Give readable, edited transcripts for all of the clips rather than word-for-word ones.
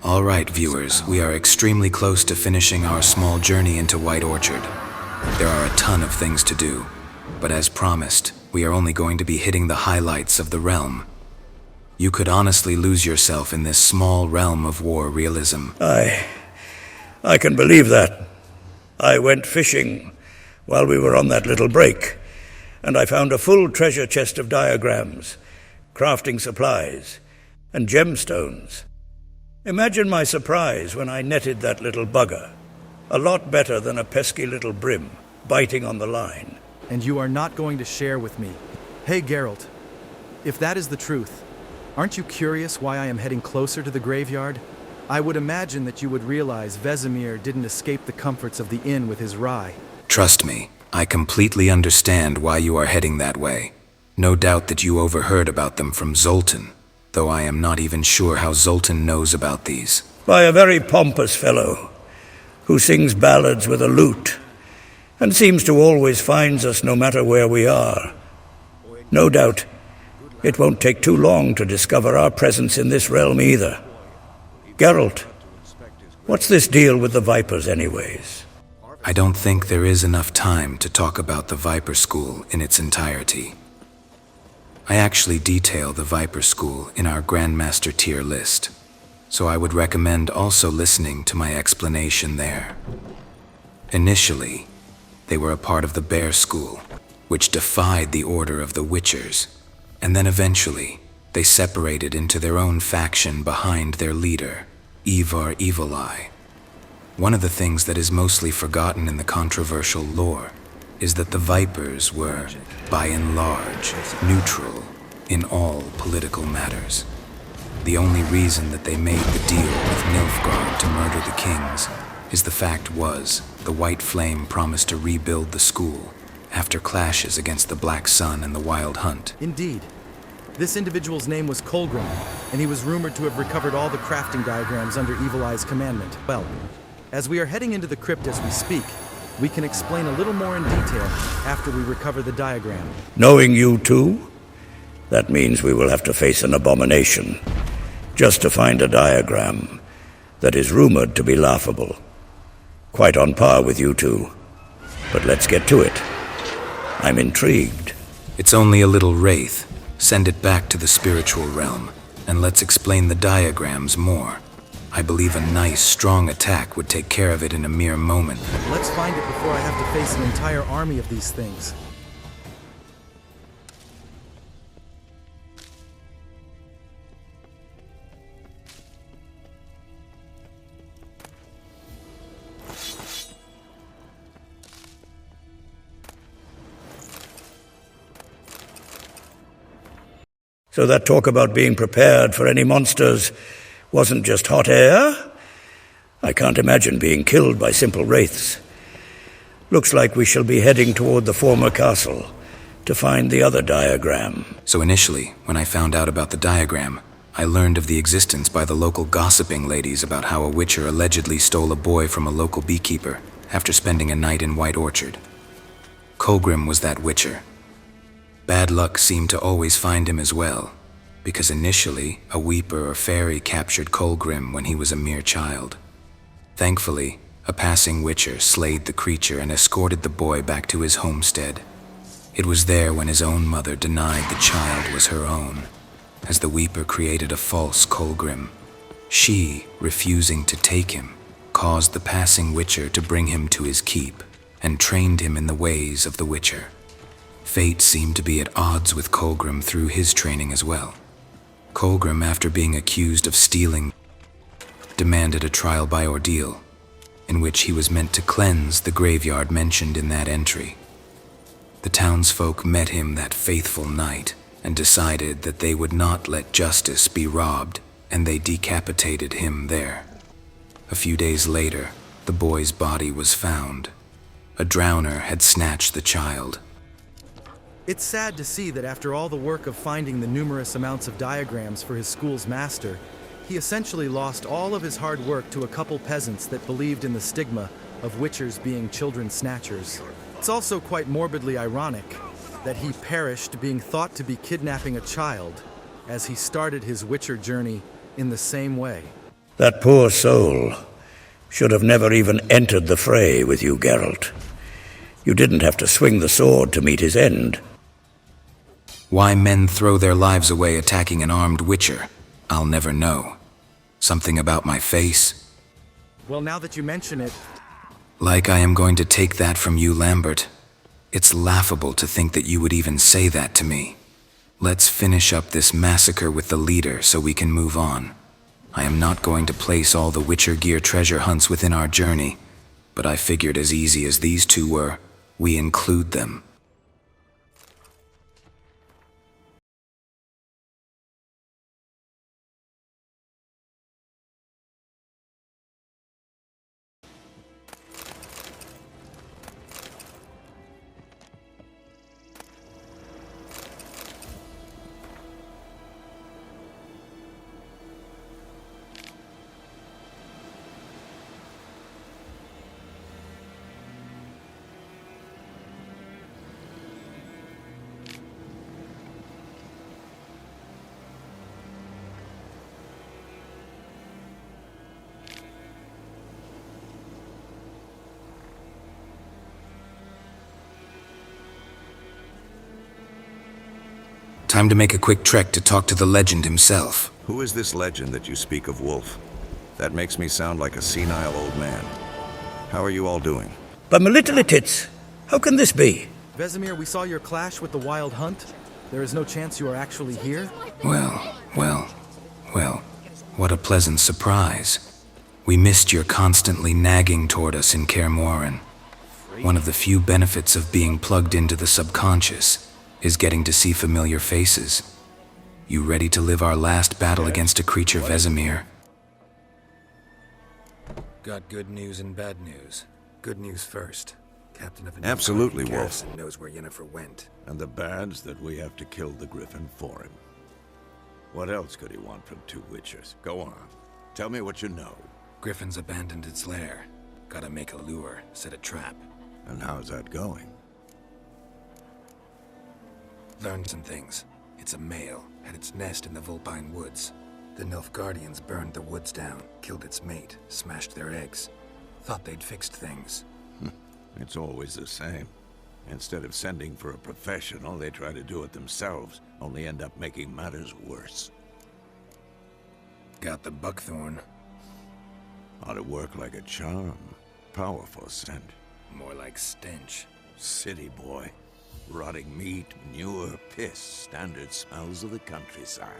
All right, viewers, we are extremely close to finishing our small journey into White Orchard. There are a ton of things to do, but as promised, we are only going to be hitting the highlights of the realm. You could honestly lose yourself in this small realm of war realism. I can believe that. I went fishing while we were on that little break, and I found a full treasure chest of diagrams, crafting supplies, and gemstones. Imagine my surprise when I netted that little bugger. A lot better than a pesky little brim biting on the line. And you are not going to share with me. Hey, Geralt, if that is the truth, aren't you curious why I am heading closer to the graveyard? I would imagine that you would realize Vesemir didn't escape the comforts of the inn with his rye. Trust me, I completely understand why you are heading that way. No doubt that you overheard about them from Zoltan, though I am not even sure how Zoltan knows about these. By a very pompous fellow, who sings ballads with a lute, and seems to always find us no matter where we are. No doubt, it won't take too long to discover our presence in this realm either. Geralt, what's this deal with the Vipers anyways? I don't think there is enough time to talk about the Viper School in its entirety. I actually detail the Viper School in our Grandmaster tier list, so I would recommend also listening to my explanation there. Initially, they were a part of the Bear School, which defied the order of the Witchers, and then eventually, they separated into their own faction behind their leader, Ivar Evil Eye. One of the things that is mostly forgotten in the controversial lore is that the Vipers were, by and large, neutral in all political matters. The only reason that they made the deal with Nilfgaard to murder the kings is the fact was the White Flame promised to rebuild the school after clashes against the Black Sun and the Wild Hunt. Indeed. This individual's name was Colgrim, and he was rumored to have recovered all the crafting diagrams under Evil Eye's commandment. Well, as we are heading into the crypt as we speak, we can explain a little more in detail after we recover the diagram. Knowing you too, that means we will have to face an abomination just to find a diagram that is rumored to be laughable. Quite on par with you two. But let's get to it. I'm intrigued. It's only a little wraith. Send it back to the spiritual realm, and let's explain the diagrams more. I believe a nice, strong attack would take care of it in a mere moment. Let's find it before I have to face an entire army of these things. So that talk about being prepared for any monsters wasn't just hot air? I can't imagine being killed by simple wraiths. Looks like we shall be heading toward the former castle to find the other diagram. So initially, when I found out about the diagram, I learned of the existence by the local gossiping ladies about how a witcher allegedly stole a boy from a local beekeeper after spending a night in White Orchard. Colgrim was that witcher. Bad luck seemed to always find him as well, because initially, a weeper or fairy captured Colgrim when he was a mere child. Thankfully, a passing witcher slayed the creature and escorted the boy back to his homestead. It was there when his own mother denied the child was her own, as the weeper created a false Colgrim. She, refusing to take him, caused the passing witcher to bring him to his keep and trained him in the ways of the witcher. Fate seemed to be at odds with Colgrim through his training as well. Colgrim, after being accused of stealing, demanded a trial by ordeal, in which he was meant to cleanse the graveyard mentioned in that entry. The townsfolk met him that faithful night and decided that they would not let justice be robbed, and they decapitated him there. A few days later, the boy's body was found. A drowner had snatched the child. It's sad to see that after all the work of finding the numerous amounts of diagrams for his school's master, he essentially lost all of his hard work to a couple peasants that believed in the stigma of witchers being children snatchers. It's also quite morbidly ironic that he perished being thought to be kidnapping a child as he started his witcher journey in the same way. That poor soul should have never even entered the fray with you, Geralt. You didn't have to swing the sword to meet his end. Why men throw their lives away attacking an armed witcher, I'll never know. Something about my face? Well, now that you mention it, Like I am going to take that from you, Lambert. It's laughable to think that you would even say that to me. Let's finish up this massacre with the leader so we can move on. I am not going to place all the Witcher gear treasure hunts within our journey, but I figured as easy as these two were, we include them. Time to make a quick trek to talk to the legend himself. Who is this legend that you speak of, Wolf? That makes me sound like a senile old man. How are you all doing? But my little tits, how can this be? Vesemir, we saw your clash with the Wild Hunt. There is no chance you are actually here? Well, what a pleasant surprise. We missed your constantly nagging toward us in Kaer Morhen. One of the few benefits of being plugged into the subconscious is getting to see familiar faces. You ready to live our last battle against a creature, Vesemir? Got good news and bad news. Good news first. Captain of a Absolutely, Wolf. garrison knows where Yennefer went. And the bad's that we have to kill the Griffin for him. What else could he want from two Witchers? Go on. Tell me what you know. Griffin's abandoned its lair. Gotta make a lure, set a trap. And how's that going? Learned some things. It's a male, had its nest in the Vulpine Woods. The Nilfgaardians burned the woods down, killed its mate, smashed their eggs. Thought they'd fixed things. It's always the same. Instead of sending for a professional, they try to do it themselves, only end up making matters worse. Got the buckthorn. Ought to work like a charm. Powerful scent. More like stench. City boy. Rotting meat, manure, piss, standard smells of the countryside.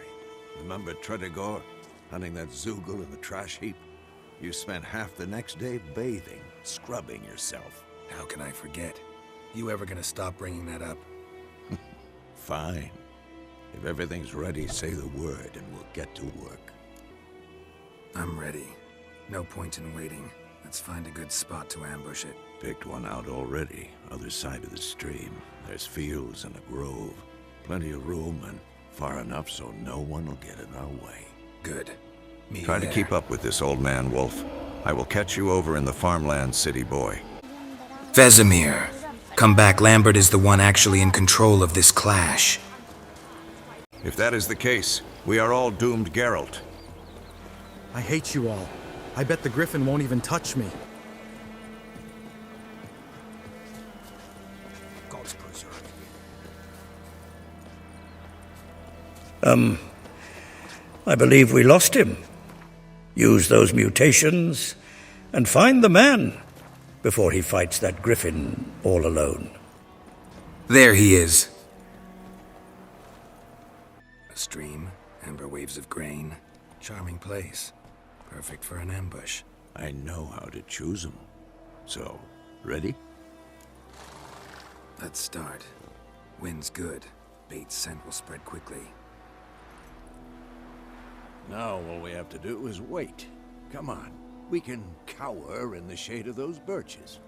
Remember Tredegor? Hunting that Zoogle in the trash heap? You spent half the next day bathing, scrubbing yourself. How can I forget? You ever gonna stop bringing that up? Fine. If everything's ready, say the word and we'll get to work. I'm ready. No point in waiting. Let's find a good spot to ambush it. Picked one out already, other side of the stream. There's fields and a grove. Plenty of room and far enough so no one will get in our way. Good. Me Try to there. keep up with this old man, Wolf. I will catch you over in the farmland, city boy. Vesemir! Come back, Lambert is the one actually in control of this clash. If that is the case, we are all doomed, Geralt. I hate you all. I bet the Griffin won't even touch me. God's preserve. I believe we lost him. Use those mutations and find the man before he fights that Griffin all alone. There he is. A stream, amber waves of grain. Charming place. Perfect for an ambush. I know how to choose them. So, ready? Let's start. Wind's good. Bait's scent will spread quickly. Now all we have to do is wait. Come on. We can cower in the shade of those birches.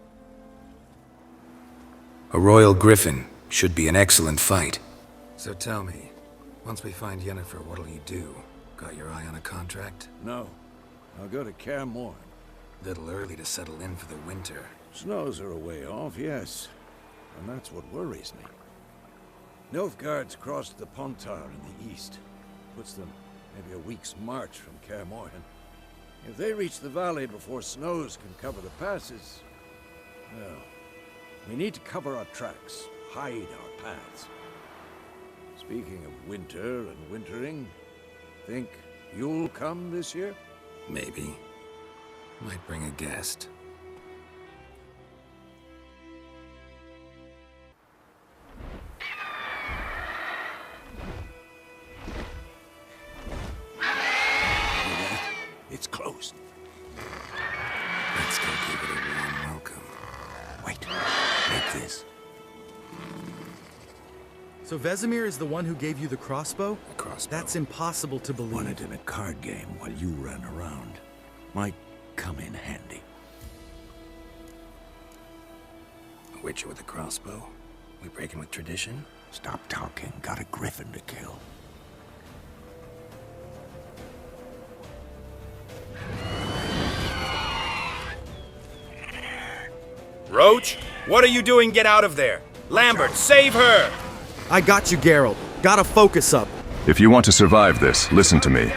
A Royal Griffin should be an excellent fight. So tell me, once we find Yennefer, what'll you do? Got your eye on a contract? No. I'll go to Kaer Morhen. Little early to settle in for the winter. Snows are a way off, yes. And that's what worries me. Nilfgaard's crossed the Pontar in the east. Puts them maybe a week's march from Kaer Morhen. If they reach the valley before snows can cover the passes, well, we need to cover our tracks, hide our paths. Speaking of winter and wintering, think you'll come this year? Maybe. Might bring a guest. It's closed. Let's go give it a warm welcome. Wait, take this. So Vesemir is the one who gave you the crossbow? A crossbow. That's impossible to believe. Won it in a card game while you ran around. Might come in handy. A witcher with a crossbow? We breaking with tradition? Stop talking. Got a griffin to kill. Roach, what are you doing? Get out of there! Lambert, save her! I got you, Geralt. Gotta focus up. If you want to survive this, listen to me.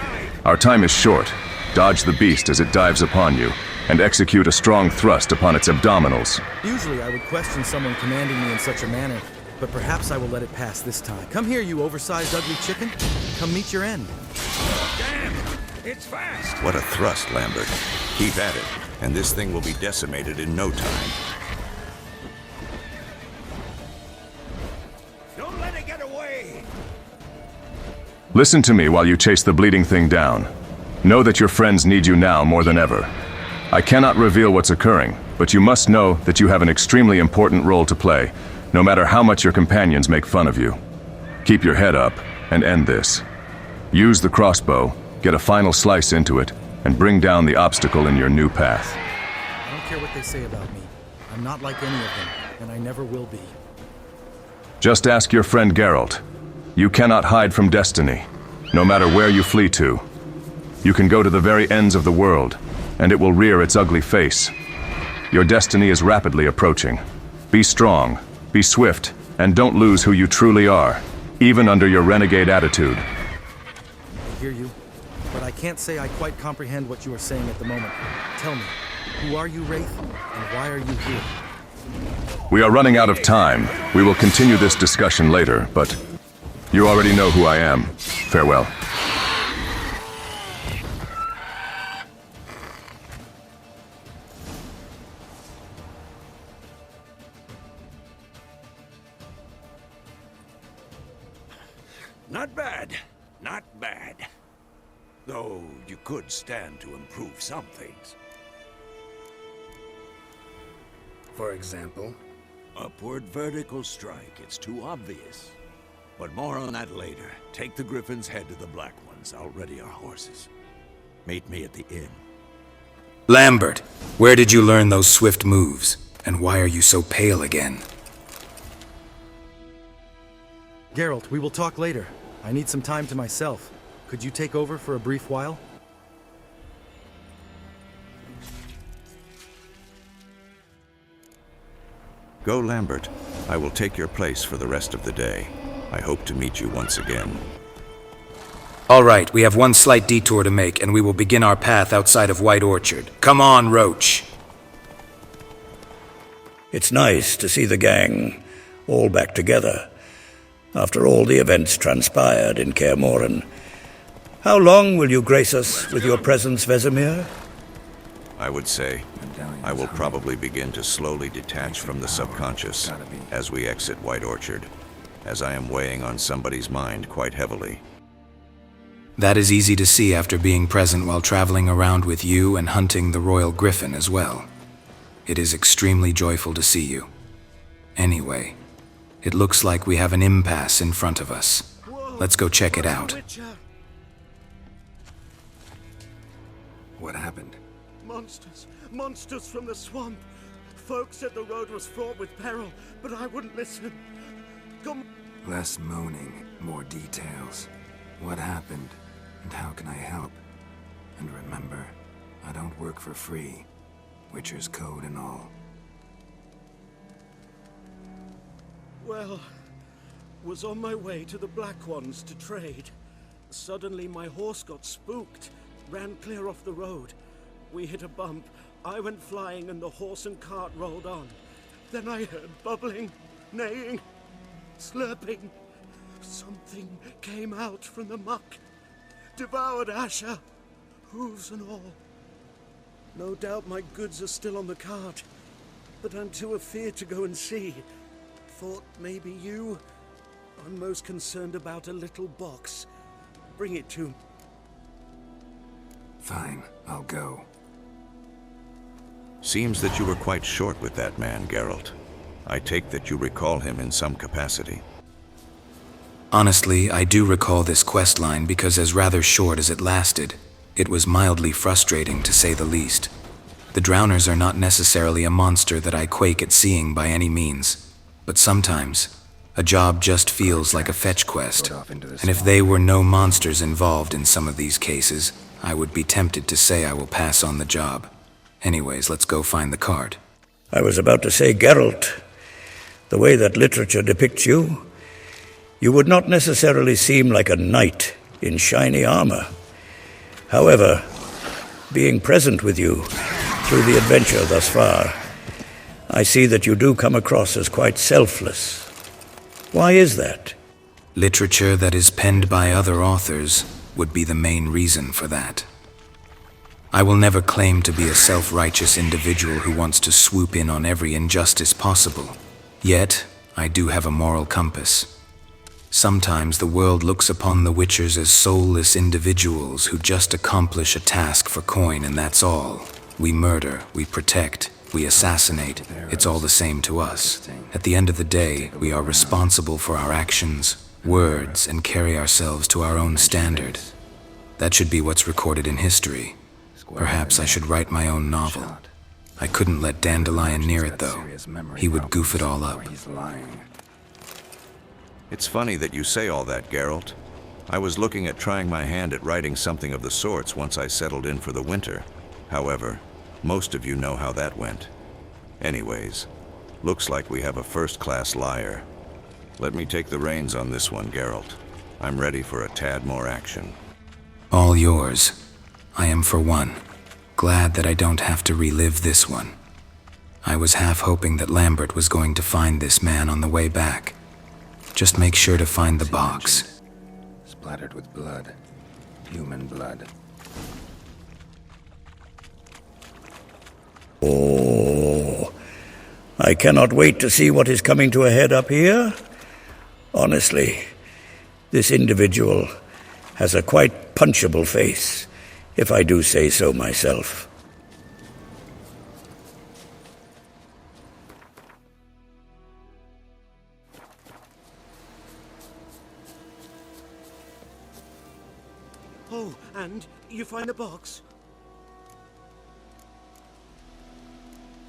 Our time is short. Dodge the beast as it dives upon you, and execute a strong thrust upon its abdominals. Usually I would question someone commanding me in such a manner, but perhaps I will let it pass this time. Come here, you oversized ugly chicken. Come meet your end. Damn! It's fast! What a thrust, Lambert. Keep at it, and this thing will be decimated in no time. Don't let it get away! Listen to me while you chase the bleeding thing down. Know that your friends need you now more than ever. I cannot reveal what's occurring, but you must know that you have an extremely important role to play, no matter how much your companions make fun of you. Keep your head up and end this. Use the crossbow, get a final slice into it, and bring down the obstacle in your new path. I don't care what they say about me. I'm not like any of them, and I never will be. Just ask your friend Geralt. You cannot hide from destiny, no matter where you flee to. You can go to the very ends of the world, and it will rear its ugly face. Your destiny is rapidly approaching. Be strong, be swift, and don't lose who you truly are, even under your renegade attitude. I hear you, but I can't say I quite comprehend what you are saying at the moment. Tell me, who are you, Wraith, and why are you here? We are running out of time. We will continue this discussion later, but you already know who I am. Farewell. Not bad. Not bad. Though you could stand to improve some things. For example? Upward vertical strike. It's too obvious. But more on that later. Take the Griffin's head to the Black Ones. I'll ready our horses. Meet me at the inn. Lambert, where did you learn those swift moves? And why are you so pale again? Geralt, we will talk later. I need some time to myself. Could you take over for a brief while? Go, Lambert. I will take your place for the rest of the day. I hope to meet you once again. All right, we have one slight detour to make, and we will begin our path outside of White Orchard. Come on, Roach. It's nice to see the gang all back together after all the events transpired in Kaer Morhen. How long will you grace us with your presence, Vesemir? I would say I will probably begin to slowly detach from the subconscious as we exit White Orchard, as I am weighing on somebody's mind quite heavily. That is easy to see after being present while traveling around with you and hunting the Royal Griffin as well. It is extremely joyful to see you. Anyway, it looks like we have an impasse in front of us. Let's go check it out. What happened? Monsters from the swamp. Folks said the road was fraught with peril, but I wouldn't listen. Come. Less moaning, more details. What happened, and how can I help? And remember, I don't work for free. Witcher's code and all. Well, was on my way to the Black Ones to trade. Suddenly my horse got spooked, ran clear off the road. We hit a bump. I went flying and the horse and cart rolled on. Then I heard bubbling, neighing, slurping. Something came out from the muck, devoured Asher, hooves and all. No doubt my goods are still on the cart, but I'm too afeard to go and see. Thought maybe you. I'm most concerned about a little box. Bring it to... Fine, I'll go. Seems that you were quite short with that man, Geralt. I take that you recall him in some capacity. Honestly, I do recall this quest line because as rather short as it lasted, it was mildly frustrating to say the least. The Drowners are not necessarily a monster that I quake at seeing by any means, but sometimes, a job just feels like a fetch quest, and if they were no monsters involved in some of these cases, I would be tempted to say I will pass on the job. Anyways, let's go find the cart. I was about to say, Geralt, the way that literature depicts you, you would not necessarily seem like a knight in shiny armor. However, being present with you through the adventure thus far, I see that you do come across as quite selfless. Why is that? Literature that is penned by other authors would be the main reason for that. I will never claim to be a self-righteous individual who wants to swoop in on every injustice possible. Yet, I do have a moral compass. Sometimes the world looks upon the Witchers as soulless individuals who just accomplish a task for coin and that's all. We murder, we protect, we assassinate. It's all the same to us. At the end of the day, we are responsible for our actions, words, and carry ourselves to our own standard. That should be what's recorded in history. Perhaps I should write my own novel. I couldn't let Dandelion near it, though. He would goof it all up. It's funny that you say all that, Geralt. I was looking at trying my hand at writing something of the sorts once I settled in for the winter. However, most of you know how that went. Anyways, looks like we have a first-class liar. Let me take the reins on this one, Geralt. I'm ready for a tad more action. All yours. I am, for one, glad that I don't have to relive this one. I was half hoping that Lambert was going to find this man on the way back. Just make sure to find the box. Splattered with blood. Human blood. Oh, I cannot wait to see what is coming to a head up here. Honestly, this individual has a quite punchable face, if I do say so myself. Oh, and you find the box?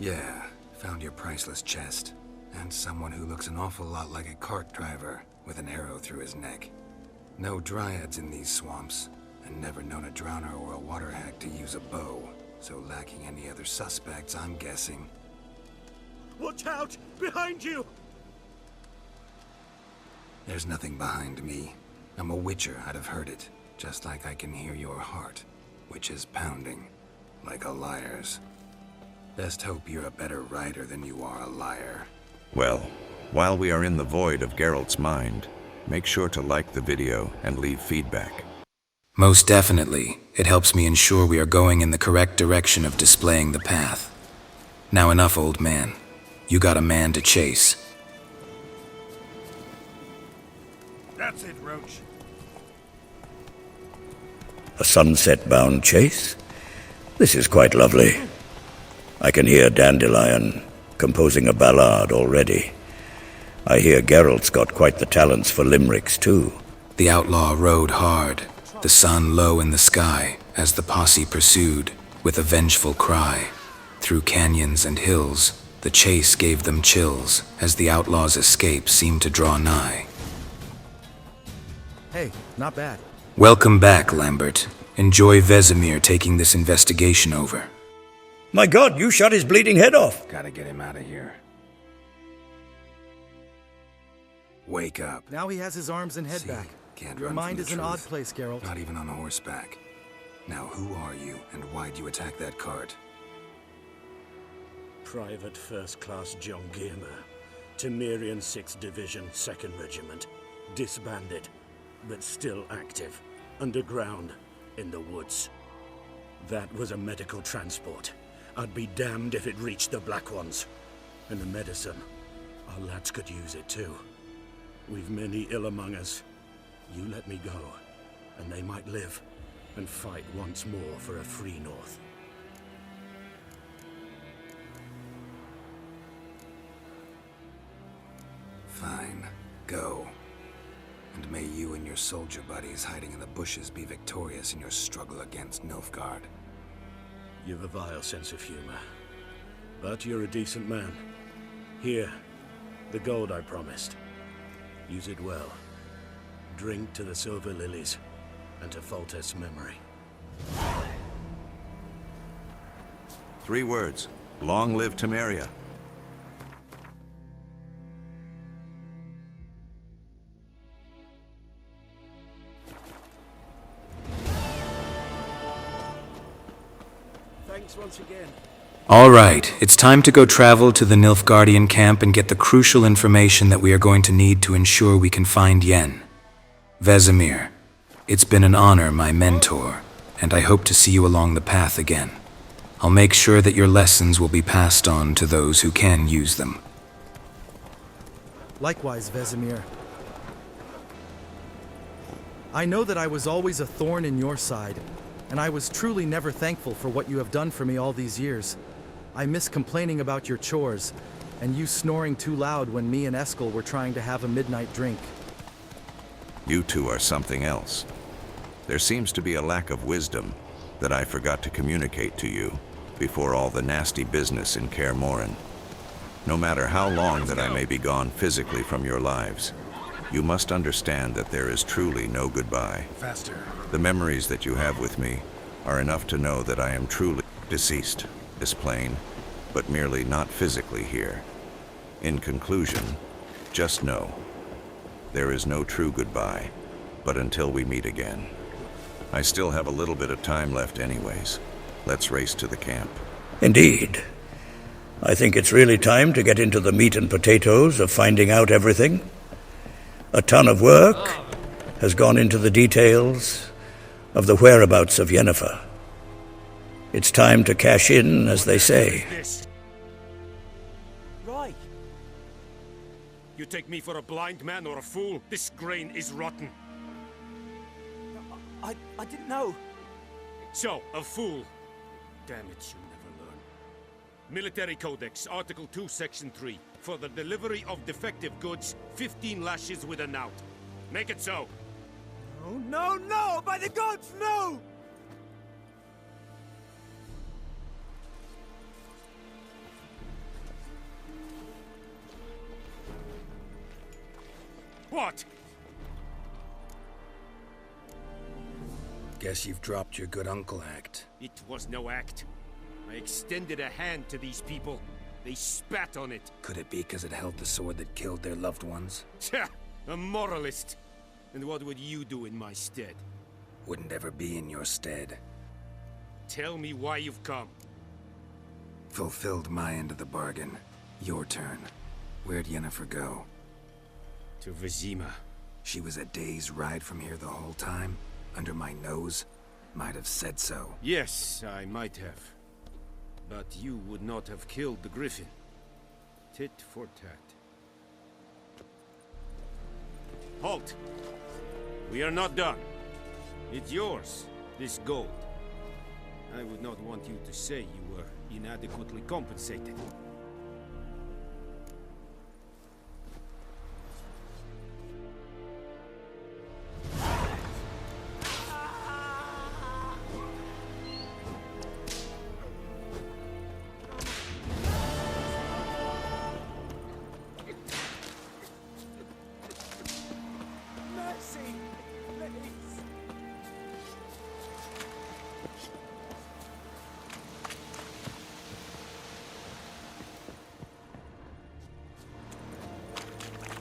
Yeah, found your priceless chest. And someone who looks an awful lot like a cart driver with an arrow through his neck. No dryads in these swamps, and never known a drowner or a water hag to use a bow. So lacking any other suspects, I'm guessing. Watch out! Behind you! There's nothing behind me. I'm a witcher, I'd have heard it. Just like I can hear your heart, which is pounding, like a liar's. Best hope you're a better writer than you are a liar. Well, while we are in the void of Geralt's mind, make sure to like the video and leave feedback. Most definitely, it helps me ensure we are going in the correct direction of displaying the path. Now enough, old man. You got a man to chase. That's it, Roach. A sunset-bound chase? This is quite lovely. I can hear Dandelion composing a ballad already. I hear Geralt's got quite the talents for limericks, too. The outlaw rode hard, the sun low in the sky, as the posse pursued, with a vengeful cry. Through canyons and hills, the chase gave them chills, as the outlaw's escape seemed to draw nigh. Hey, not bad. Welcome back, Lambert. Enjoy Vesemir taking this investigation over. My God, you shot his bleeding head off! Gotta get him out of here. Wake up. Now he has his arms and head See, back. can't Your run mind from is the an odd truth. place, Geralt. Not even on horseback. Now who are you, and why'd you attack that cart? Private First Class John Giermer, Temerian 6th Division, 2nd Regiment. Disbanded, but still active. Underground, in the woods. That was a medical transport. I'd be damned if it reached the Black Ones. And the medicine, our lads could use it too. We've many ill among us. You let me go, and they might live, and fight once more for a free North. Fine, go. And may you and your soldier buddies hiding in the bushes be victorious in your struggle against Nilfgaard. You've a vile sense of humor. But you're a decent man. Here, the gold I promised. Use it well. Drink to the silver lilies, and to Foltest's memory. 3 words. Long live Temeria. Thanks once again. All right, it's time to go travel to the Nilfgaardian camp and get the crucial information that we are going to need to ensure we can find Yen. Vesemir, it's been an honor, my mentor, and I hope to see you along the path again. I'll make sure that your lessons will be passed on to those who can use them. Likewise, Vesemir. I know that I was always a thorn in your side, and I was truly never thankful for what you have done for me all these years. I miss complaining about your chores, and you snoring too loud when me and Eskel were trying to have a midnight drink. You two are something else. There seems to be a lack of wisdom that I forgot to communicate to you before all the nasty business in Kaer Morhen. No matter how long that I may be gone physically from your lives, you must understand that there is truly no goodbye. Faster. The memories that you have with me are enough to know that I am truly deceased, this plane, but merely not physically here. In conclusion, just know, there is no true goodbye, but until we meet again. I still have a little bit of time left anyways. Let's race to the camp. Indeed. I think it's really time to get into the meat and potatoes of finding out everything. A ton of work has gone into the details of the whereabouts of Yennefer. It's time to cash in, as they say. Right. You take me for a blind man or a fool? This grain is rotten. I didn't know. So, a fool. Damn it, you never learn. Military Codex, Article 2, Section 3. For the delivery of defective goods, 15 lashes with a knout. Make it so. Oh, no, no! By the gods, no! What? Guess you've dropped your good uncle act. It was no act. I extended a hand to these people. They spat on it. Could it be because it held the sword that killed their loved ones? Tja, a moralist. And what would you do in my stead? Wouldn't ever be in your stead. Tell me why you've come. Fulfilled my end of the bargain. Your turn. Where'd Yennefer go? To Vizima. She was a day's ride from here the whole time? Under my nose? Might have said so. Yes, I might have. But you would not have killed the Griffin. Tit for tat. Halt! We are not done. It's yours, this gold. I would not want you to say you were inadequately compensated.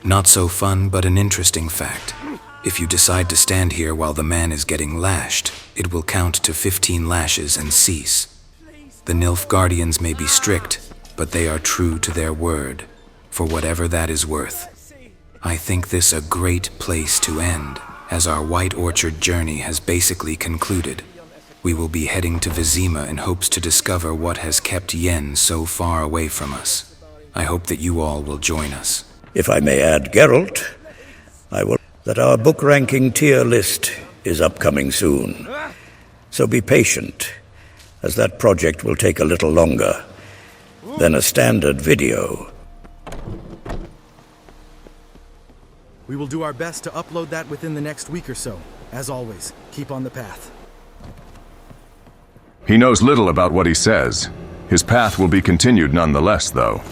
Not so fun, but an interesting fact. If you decide to stand here while the man is getting lashed, it will count to 15 lashes and cease. The Nilf Guardians may be strict, but they are true to their word, for whatever that is worth. I think this a great place to end, as our White Orchard journey has basically concluded. We will be heading to Vizima in hopes to discover what has kept Yen so far away from us. I hope that you all will join us. If I may add, Geralt, that our book ranking tier list is upcoming soon. So be patient, as that project will take a little longer than a standard video. We will do our best to upload that within the next week or so. As always, keep on the path. He knows little about what he says. His path will be continued nonetheless, though.